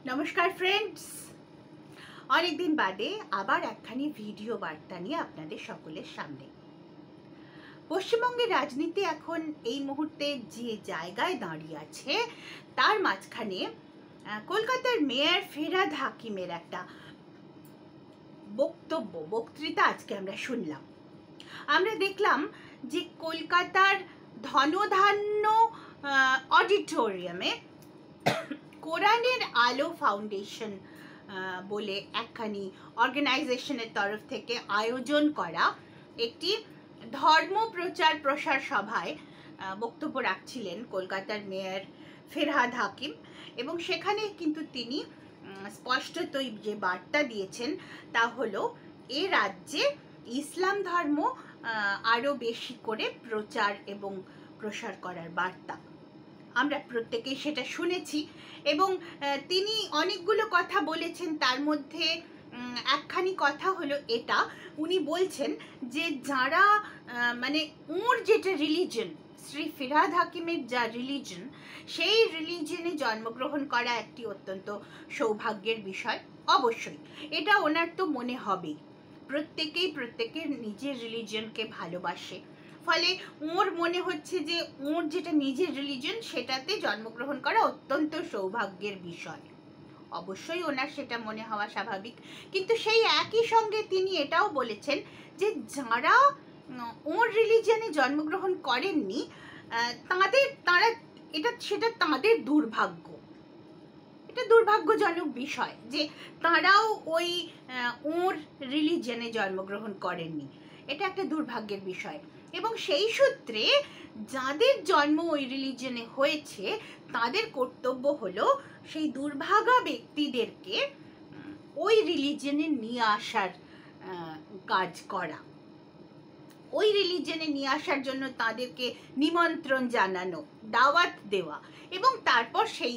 নমস্কার ফ্রেন্ডস, অনেকদিন বাদে আবার একখানি ভিডিও বার্তা নিয়ে আপনাদের সকলের সামনে। পশ্চিমবঙ্গের রাজনীতি এখন এই মুহূর্তে যে জায়গায় দাঁড়িয়ে আছে তার মাঝখানে কলকাতার মেয়র ফিরহাদ হাকিমের একটা বক্তৃতা আজকে আমরা শুনলাম। আমরা দেখলাম যে কলকাতার ধনধান্য অডিটোরিয়ামে কোরআনের আলো ফাউন্ডেশন বলে একখানি অর্গানাইজেশনের তরফ থেকে আয়োজন করা একটি ধর্ম প্রচার প্রসার সভায় বক্তব্য রাখছিলেন কলকাতার মেয়র ফিরহাদ হাকিম, এবং সেখানে কিন্তু তিনি স্পষ্টতই যে বার্তা দিয়েছেন তা হলো এ রাজ্যে ইসলাম ধর্ম আরও বেশি করে প্রচার এবং প্রসার করার বার্তা। আমরা প্রত্যেকেই সেটা শুনেছি এবং তিনি অনেকগুলো কথা বলেছেন। তার মধ্যে একখানি কথা হলো এটা, উনি বলছেন যে যারা মানে ওর যেটা রিলিজন, শ্রী ফিরহাদ হাকিমের যা রিলিজন, সেই রিলিজনে জন্মগ্রহণ করা একটি অত্যন্ত সৌভাগ্যের বিষয়। অবশ্যই এটা ওনার তো মনে হবেই, প্রত্যেকের নিজের রিলিজনকে ভালোবাসে, ফলে ওর মনে হচ্ছে যে ওর যেটা নিজের রিলিজন সেটাতে জন্মগ্রহণ করা অত্যন্ত সৌভাগ্যের বিষয়। অবশ্যই ওনার সেটা মনে হওয়া স্বাভাবিক, কিন্তু সেই একই সঙ্গে তিনি এটাও বলেছেন যে যারা ওর রিলিজনে জন্মগ্রহণ করেননি সেটা তাদের দুর্ভাগ্য। এটা দুর্ভাগ্যজনক বিষয় যে তারাও ওই ওর রিলিজনে জন্মগ্রহণ করেননি, এটা একটা দুর্ভাগ্যের বিষয়। এবং সেই সূত্রে যাদের জন্ম ওই রিলিজনে হয়েছে তাদের কর্তব্য হলো সেই দুর্ভাগা ব্যক্তিদেরকে ওই রিলিজনে নিয়ে আসার কাজ করা, ওই রিলিজনে নিয়ে আসার জন্য তাদেরকে নিমন্ত্রণ জানানো, দাওয়াত দেওয়া, এবং তারপর সেই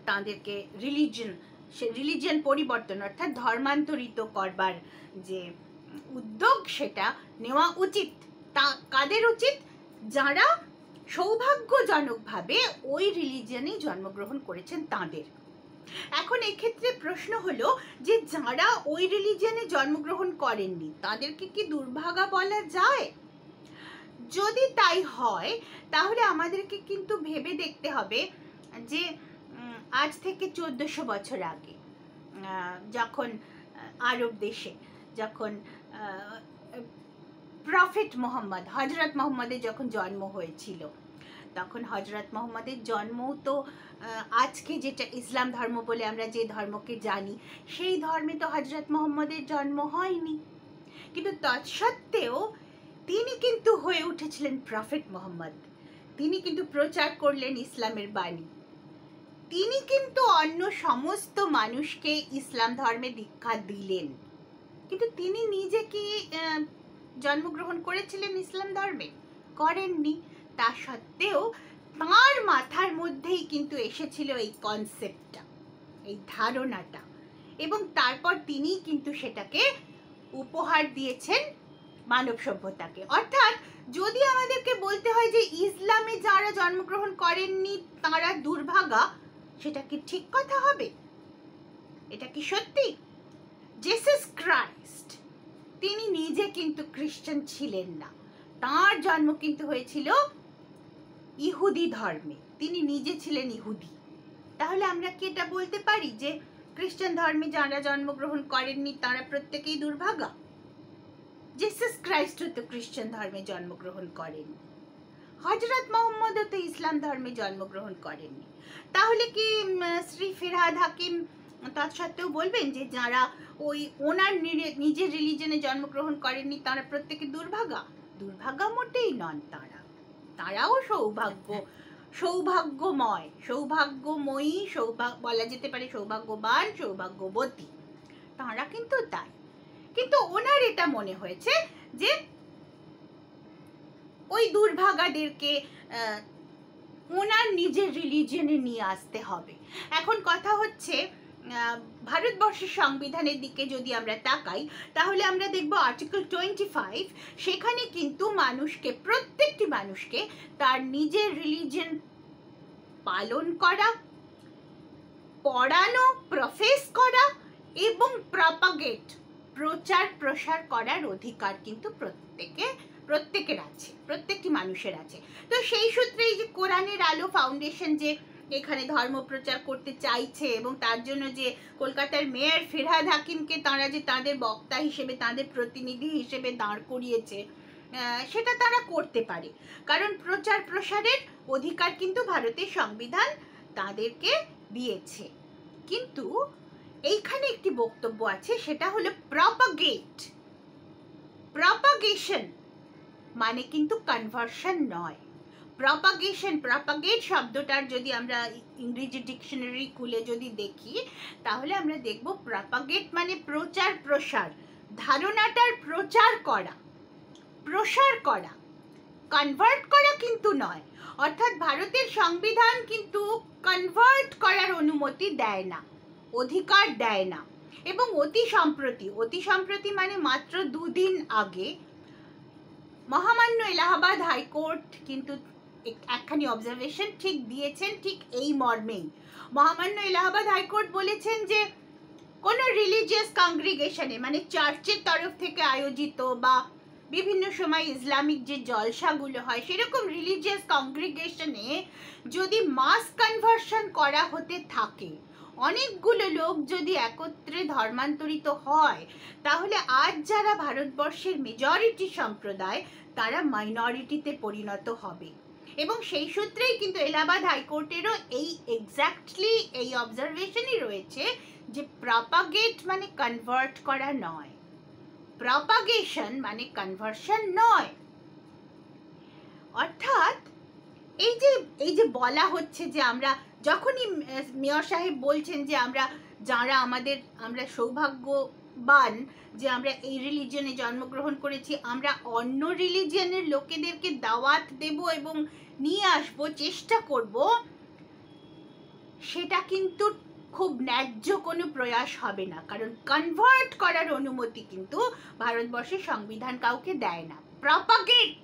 তাদেরকে রিলিজন পরিবর্তন অর্থাৎ ধর্মান্তরিত করবার যে উদ্যোগ সেটা নেওয়া উচিত। তা কাদের উচিত? যারা সৌভাগ্যজনকভাবে ওই রিলিজনে জন্মগ্রহণ করেছেন তাদের। এখন এক্ষেত্রে প্রশ্ন হলো যে যারা ওই রিলিজনে জন্মগ্রহণ করেননি তাদেরকে কি দুর্ভাগা বলা যায়? যদি তাই হয় তাহলে আমাদেরকে কিন্তু ভেবে দেখতে হবে যে আজ থেকে 1400 বছর আগে যখন আরব দেশে যখন প্রফেট মোহাম্মদ, হজরত মোহাম্মদের যখন জন্ম হয়েছিল, তখন হজরত মোহাম্মদের জন্ম তো আজকে যেটা ইসলাম ধর্ম বলে আমরা যে ধর্মকে জানি সেই ধর্মে তো হজরত মোহাম্মদের জন্ম হয়নি, কিন্তু তৎসত্ত্বেও তিনি কিন্তু হয়ে উঠেছিলেন প্রফেট মোহাম্মদ। তিনি কিন্তু প্রচার করলেন ইসলামের বাণী, তিনি কিন্তু অন্য সমস্ত মানুষকে ইসলাম ধর্মে দীক্ষা দিলেন, কিন্তু তিনি নিজে কি জন্মগ্রহণ করেছিলেন ইসলাম ধর্মে? করেননি। তা সত্ত্বেও তাঁর মাথার মধ্যেই কিন্তু এসেছিল এই কনসেপ্টটা, এই ধারণাটা, এবং তারপর তিনি কিন্তু সেটাকে উপহার দিয়েছেন মানব সভ্যতাকে। অর্থাৎ যদি আমাদেরকে বলতে হয় যে ইসলামে যারা জন্মগ্রহণ করেননি তারা দুর্ভাগা, সেটা কি ঠিক কথা হবে? এটা কি সত্যি? জিসাস ক্রাইস্ট তিনি নিজে কিন্তু খ্রিস্টান ছিলেন না, তার জন্ম কিন্তু হয়েছিল ইহুদি ধর্মে, তিনি নিজে ছিলেন ইহুদি। তাহলে আমরা কি এটা বলতে পারি যে খ্রিস্টান ধর্মে যারা জন্মগ্রহণ করেননি তারা প্রত্যেকেই দুর্ভাগা? জিসাস ক্রাইস্টও তো খ্রিস্টান ধর্মে জন্মগ্রহণ করেননি, হজরত মোহাম্মদও তো ইসলাম ধর্মে জন্মগ্রহণ করেননি। তাহলে কি শ্রী ফিরহাদ হাকিম তৎসত্ত্বেও বলবেন যে যারা ওই ওনার নিজের রিলিজনে জন্মগ্রহণ করেননি তারা প্রত্যেকে দুর্ভাগা? দুর্ভাগা মোটেই নন তারা, তারাও সৌভাগ্যময়ী, বলা যেতে পারে সৌভাগ্যবান, সৌভাগ্যবতী, তারা কিন্তু তাই। কিন্তু ওনার এটা মনে হয়েছে যে ওই দুর্ভাগাদেরকে ওনার নিজের রিলিজনে নিয়ে আসতে হবে। এখন কথা হচ্ছে ভারতবর্ষের সংবিধানের দিকে যদি আমরা তাকাই তাহলে আমরা দেখব আর্টিকেল 25, সেখানে কিন্তু প্রত্যেকটি মানুষকে তার নিজের রিলিজন পালন করা পড়ানো, প্রফেস করা এবং প্রপাগেট, প্রচার প্রসার করার অধিকার কিন্তু প্রত্যেকের আছে, প্রত্যেকটি মানুষের আছে। তো সেই সূত্রে এই যে কোরআনের আলো ফাউন্ডেশন যে এখানে ধর্ম প্রচার করতে চাইছে এবং তার জন্য যে কলকাতার মেয়র ফিরহাদ হাকিমকে তারা যে তাদের বক্তা হিসেবে, তাদের প্রতিনিধি হিসেবে দাঁড় করিয়েছে, সেটা তারা করতে পারে, কারণ প্রচার প্রসারের অধিকার কিন্তু ভারতের সংবিধান তাদেরকে দিয়েছে। কিন্তু এইখানে একটি বক্তব্য আছে, সেটা হলো প্রপাগেশন মানে কিন্তু কনভার্সন নয়। প্রপাগেট শব্দটার যদি আমরা ইংরেজি ডিকশনারি খুলে যদি দেখি, তাহলে আমরা দেখব প্রপাগেট মানে প্রচার প্রসার, ধারণাটার প্রসার করা, কনভার্ট করা কিন্তু নয়। অর্থাৎ ভারতের সংবিধান কিন্তু কনভার্ট করার অনুমতি দেয় না, অধিকার দেয় না। এবং অতি সম্প্রতি মানে মাত্র 2 দিন আগে মহামান্য এলাহাবাদ হাইকোর্ট কিন্তু একখানি অবজারভেশন ঠিক দিয়েছেন, ঠিক এই মর্মেই। মহামান্য এলাহাবাদ হাইকোর্ট বলেছেন যে কোনো রিলিজিয়াস কংগ্রিগেশনে, মানে চার্চের তরফ থেকে আয়োজিত বা বিভিন্ন সময় ইসলামিক যে জলসাগুলো হয়, সেরকম রিলিজিয়াস কংগ্রিগেশনে যদি মাস কনভার্সন করা হতে থাকে, অনেকগুলো লোক যদি একত্রে ধর্মান্তরিত হয়, তাহলে আজ যারা ভারতবর্ষের মেজরিটি সম্প্রদায়, তারা মাইনরিটিতে পরিণত হবে। এবং সেই সূত্রেই কিন্তু এলাহাবাদ হাইকোর্টেরও এক্স্যাক্টলি এই অবজারভেশনই রয়েছে যে প্রপাগেট মানে কনভার্ট করা নয়, প্রপাগেশন মানে কনভার্সন নয়। অর্থাৎ এই যে বলা হচ্ছে যে আমরা যখনই মেয়র সাহেব বলছেন যে আমরা সৌভাগ্যবান যে আমরা এই রিলিজিয়নে জন্মগ্রহণ করেছি, আমরা অন্য রিলিজিয়নের লোকেদেরকে দাওয়াত দেব এবং নিয়ে আসব, চেষ্টা করব, সেটা কিন্তু খুব ন্যায্য কোনো প্রয়াস হবে না, কারণ কনভার্ট করার অনুমতি কিন্তু ভারতবর্ষের সংবিধান কাউকে দেয় না। Propagate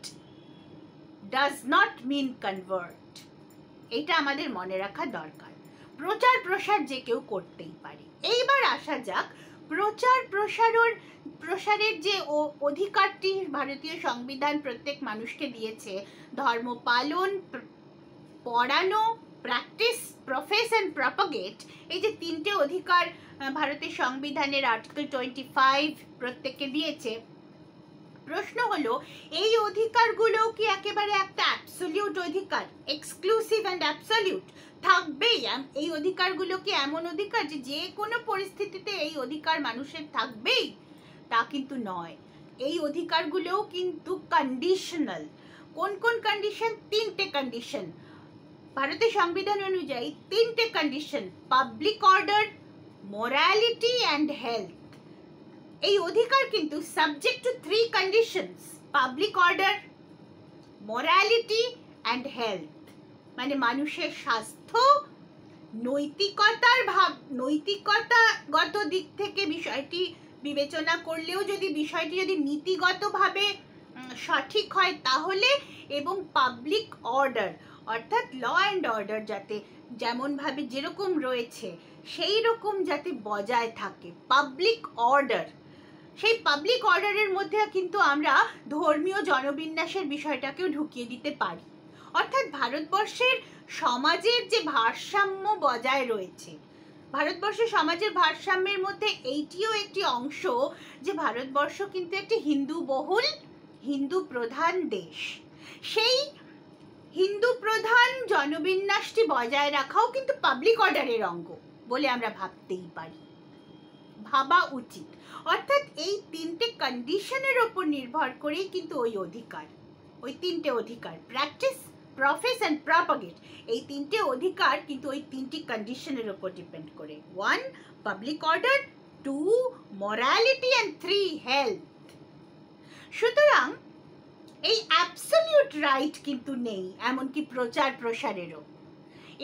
does not mean convert, এটা আমাদের মনে রাখা দরকার। প্রচার প্রসার যে কেউ করতেই পারে। এইবার আসা যাক প্রচার প্রসারের যে অধিকারটি ভারতীয় সংবিধান প্রত্যেক মানুষকে দিয়েছে, ধর্ম পালন, পড়ানো, প্র্যাকটিস, প্রফেস অ্যান্ড প্রপাগেট, এই যে 3টে অধিকার ভারতের সংবিধানের আর্টিকেল 25 প্রত্যেককে দিয়েছে। প্রশ্ন হলো, এই অধিকারগুলো কি একেবারে একটা অ্যাবসলিউট অধিকার, এক্সক্লুসিভ অ্যান্ড অ্যাবসলিউট থাকবেই? এই অধিকারগুলো কি এমন অধিকার যে কোনো পরিস্থিতিতে এই অধিকার মানুষের থাকবেই? তা কিন্তু নয়। এই অধিকারগুলোও কিন্তু কন্ডিশনাল। কোন কোন কন্ডিশন? 3টে কন্ডিশন ভারতের সংবিধান অনুযায়ী, 3টে condition: public order, morality and health. এই অধিকার কিন্তু subject to 3 conditions: public order, morality and health. মানে মানুষের স্বাস্থ্য, নৈতিকতাগত দিক থেকে বিষয়টি বিবেচনা করলেও বিষয়টি যদি নীতিগতভাবে সঠিক হয় তাহলে, এবং পাবলিক অর্ডার অর্থাৎ ল অ্যান্ড অর্ডার যাতে যেমনভাবে যেরকম রয়েছে সেই রকম যাতে বজায় থাকে, পাবলিক অর্ডার। সেই পাবলিক অর্ডারের মধ্যে কিন্তু আমরা ধর্মীয় জনবিন্যাসের বিষয়টাকেও ঢুকিয়ে দিতে পারি। অর্থাৎ ভারতবর্ষের সমাজের যে ভারসাম্য বজায় রয়েছে, ভারতবর্ষের সমাজের ভারসাম্যের মধ্যে এইটিও একটি অংশ যে ভারতবর্ষ কিন্তু একটি হিন্দু প্রধান দেশ। সেই হিন্দু প্রধান জনবিন্যাসটি বজায় রাখাও কিন্তু পাবলিক অর্ডারের অঙ্গ বলে আমরা ভাবা উচিত। অর্থাৎ এই 3টে কন্ডিশনের ওপর নির্ভর করেই কিন্তু ওই 3টে অধিকার, প্র্যাকটিস, প্রফেস অ্যান্ড প্রপাগেট, এই 3টে অধিকার কিন্তু ওই 3টি কন্ডিশনের ওপর ডিপেন্ড করে। 1 public order, 2 morality and 3 health. সুতরাং এই অ্যাবসলিউট রাইট কিন্তু নেই, এমনকি প্রচার প্রসারেরও।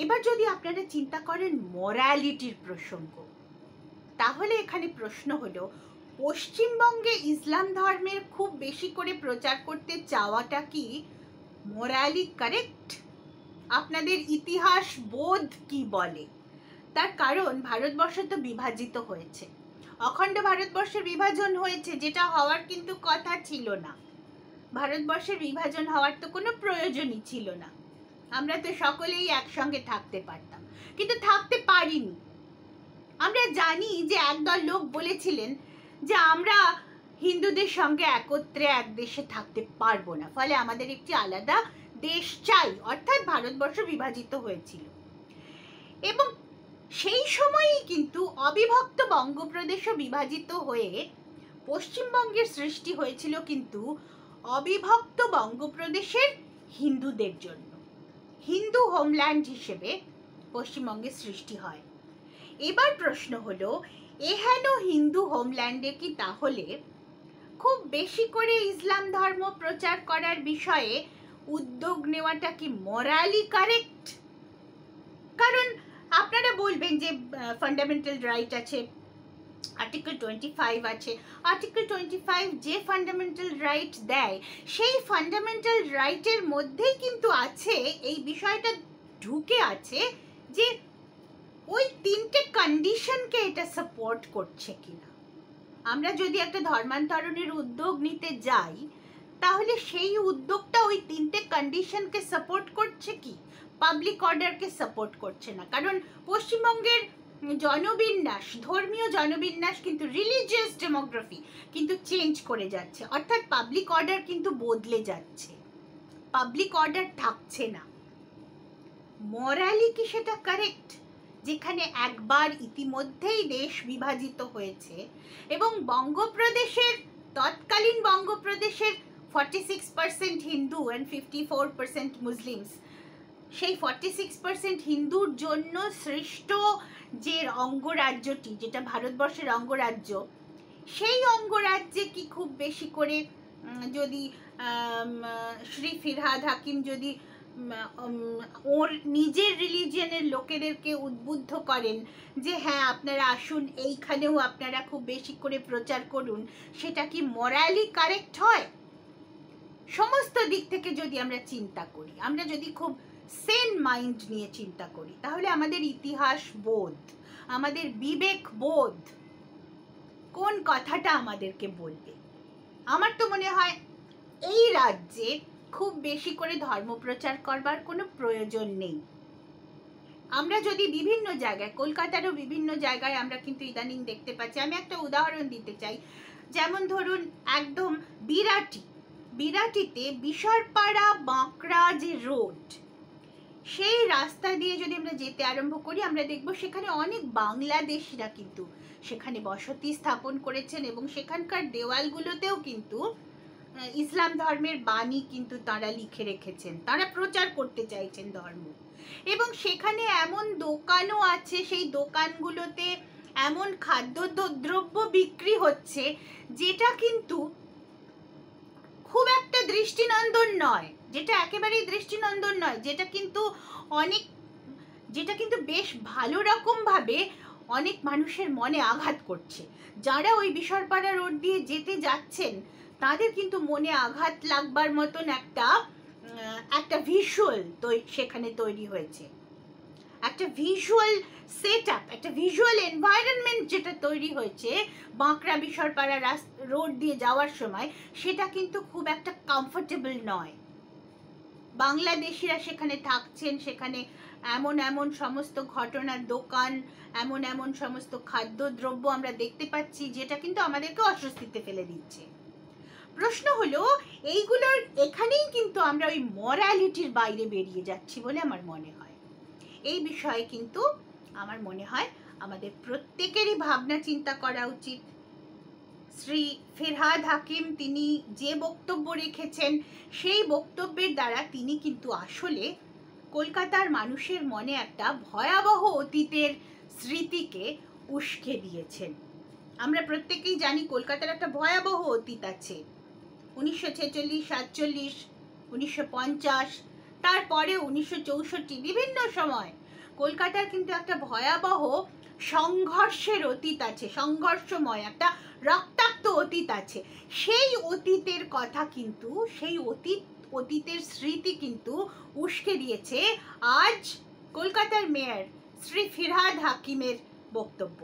এবার যদি আপনারা চিন্তা করেন মোরালিটির প্রসঙ্গ, তাহলে এখানে প্রশ্ন হলো, পশ্চিমবঙ্গে ইসলাম ধর্মের খুব বেশি করে প্রচার করতে চাওয়াটা কি মোরালি কারেক্ট? আপনাদের ইতিহাস বোধ কি বলে? তার কারণ ভারতবর্ষ তো বিভাজিত হয়েছে, অখণ্ড ভারতবর্ষের বিভাজন হয়েছে, যেটা হওয়ার কিন্তু কথা ছিল না। ভারতবর্ষের বিভাজন হওয়ার তো কোনো প্রয়োজনই ছিল না, আমরা তো সকলেই একসঙ্গে থাকতে পারতাম, কিন্তু থাকতে পারিনি। আমরা জানি যে একদল লোক বলেছিলেন যে আমরা হিন্দুদের সঙ্গে একত্রে এক দেশে থাকতে পারবো না, ফলে আমাদের একটি আলাদা দেশ চাই, অর্থাৎ ভারতবর্ষ বিভাজিত হয়েছিল। এবং সেই সময়ই কিন্তু অবিভক্ত বঙ্গপ্রদেশও বিভাজিত হয়ে পশ্চিমবঙ্গের সৃষ্টি হয়েছিল, কিন্তু অবিভক্ত বঙ্গপ্রদেশের হিন্দুদের জন্য। হিন্দু হোমল্যান্ড হিসেবে পশ্চিমবঙ্গের সৃষ্টি হয়। এবার প্রশ্ন হলো, এহেন হিন্দু হোমল্যান্ডে কি তাহলে খুব বেশি করে ইসলাম ধর্ম প্রচার করার বিষয়ে উদ্যোগ নেওয়াটা কি মোরালি কারেক্ট? কারণ আপনারা বলবেন যে ফান্ডামেন্টাল রাইট আছে, আর্টিকেল 25 আছে, আর্টিকেল 25 যে ফান্ডামেন্টাল রাইট দেয়, সেই ফান্ডামেন্টাল রাইটের মধ্যেই কিন্তু আছে এই বিষয়টা ঢুকে আছে যে ওই তিনটে কন্ডিশনকে এটা সাপোর্ট করছে কিনা। আমরা যদি একটা ধর্মান্তরণের উদ্যোগ নিতে যাই, তাহলে সেই উদ্যোগটা ওই তিনটে কন্ডিশনকে সাপোর্ট করছে কি? পাবলিক অর্ডারকে সাপোর্ট করছে না। কারণ পশ্চিমবঙ্গের জনবিন্যাস, ধর্মীয় জনবিন্যাস কিন্তু রিলিজিয়াস ডেমোগ্রাফি কিন্তু চেঞ্জ করে যাচ্ছে, অর্থাৎ পাবলিক অর্ডার কিন্তু বদলে যাচ্ছে, পাবলিক অর্ডার থাকছে না। মোরালি কি সেটা কারেক্ট? যেখানে একবার ইতিমধ্যেই দেশ বিভাজিত হয়েছে এবং বঙ্গপ্রদেশের, তৎকালীন বঙ্গপ্রদেশের 46% হিন্দু অ্যান্ড 54% মুসলিমস, সেই 46% হিন্দুর জন্য সৃষ্ট যে অঙ্গরাজ্যটি, যেটা ভারতবর্ষের অঙ্গরাজ্য, সেই অঙ্গরাজ্যে কি খুব বেশি করে যদি শ্রী ফিরহাদ হাকিম যদি ওর নিজের রিলিজিয়নের লোকেদেরকে উদ্বুদ্ধ করেন যে হ্যাঁ আপনারা আসুন, এইখানেও আপনারা খুব বেশি করে প্রচার করুন, সেটা কি মোরালি কারেক্ট হয়? সমস্ত দিক থেকে যদি আমরা চিন্তা করি, আমরা যদি খুব সেন মাইন্ড নিয়ে চিন্তা করি, তাহলে আমাদের ইতিহাস বোধ, আমাদের বিবেক বোধ কোন কথাটা আমাদেরকে বলবে? আমার তো মনে হয় এই রাজ্যে খুব বেশি করে ধর্ম প্রচার করবার কোনো প্রয়োজন নেই। আমরা যদি বিভিন্ন জায়গায়, কলকাতারও বিভিন্ন জায়গায় আমরা কিন্তু ইদানিং দেখতে পাচ্ছি, আমি একটা উদাহরণ দিতে চাই, যেমন ধরুন একদম বিরাটিতে বিশরপাড়া বাঁকড়া যে রোড, সেই রাস্তা দিয়ে যদি আমরা যেতে আরম্ভ করি, আমরা দেখব সেখানে অনেক বাংলাদেশিরা কিন্তু সেখানে বসতি স্থাপন করেছেন এবং সেখানকার দেওয়ালগুলোতেও কিন্তু ইসলাম ধর্মের বাণী কিন্তু তারা লিখে রেখেছেন, তারা প্রচার করতে চাইছেন ধর্ম। এবং সেখানে এমন দোকানও আছে, সেই দোকানগুলোতে এমন খাদ্যদ্রব্য বিক্রি হচ্ছে যেটা কিন্তু খুব একটা দৃষ্টিনন্দন নয়, যেটা একেবারেই দৃষ্টিনন্দন নয়, যেটা কিন্তু বেশ ভালো রকম ভাবে অনেক মানুষের মনে আঘাত করছে। যারা ওই বিশরপাড়া রোড দিয়ে যেতে যাচ্ছেন, তাদের কিন্তু মনে আঘাত লাগবার মতন একটা ভিজুয়াল সেখানে তৈরি হয়েছে, একটা ভিজুয়াল সেট আপ, একটা ভিজুয়াল এনভায়রনমেন্ট যেটা তৈরি হয়েছে বাঁকড়া বিশরপাড়া রোড দিয়ে যাওয়ার সময়, সেটা কিন্তু খুব একটা কমফোর্টেবল নয়। বাংলাদেশিরা সেখানে থাকছেন, সেখানে এমন এমন সমস্ত ঘটনার দোকান, এমন এমন সমস্ত খাদ্যদ্রব্য আমরা দেখতে পাচ্ছি যেটা কিন্তু আমাদেরকে অস্বস্তিতে ফেলে দিচ্ছে। প্রশ্ন হলো, এইগুলোর এখানেই কিন্তু আমরা ওই মরালিটির বাইরে বেরিয়ে যাচ্ছি বলে আমার মনে হয়। এই বিষয়ে কিন্তু আমার মনে হয় আমাদের প্রত্যেকেরই ভাবনা চিন্তা করা উচিত। শ্রী ফিরহাদ হাকিম তিনি যে বক্তব্য রেখেছেন, সেই বক্তব্যের দ্বারা তিনি কিন্তু আসলে কলকাতার মানুষের মনে একটা ভয়াবহ অতীতের স্মৃতিকে উস্কে দিয়েছেন। আমরা প্রত্যেকেই জানি কলকাতার একটা ভয়াবহ অতীত আছে, 1946, 47, 1950, তারপরে 1964, বিভিন্ন সময় কলকাতার কিন্তু একটা ভয়াবহ সংঘর্ষের অতীত আছে, সংঘর্ষময় একটা রক্তাক্ত অতীত আছে। সেই অতীতের কথা কিন্তু, সেই অতীতের স্মৃতি কিন্তু উস্কে দিয়েছে আজ কলকাতার মেয়র শ্রী ফিরহাদ হাকিমের বক্তব্য।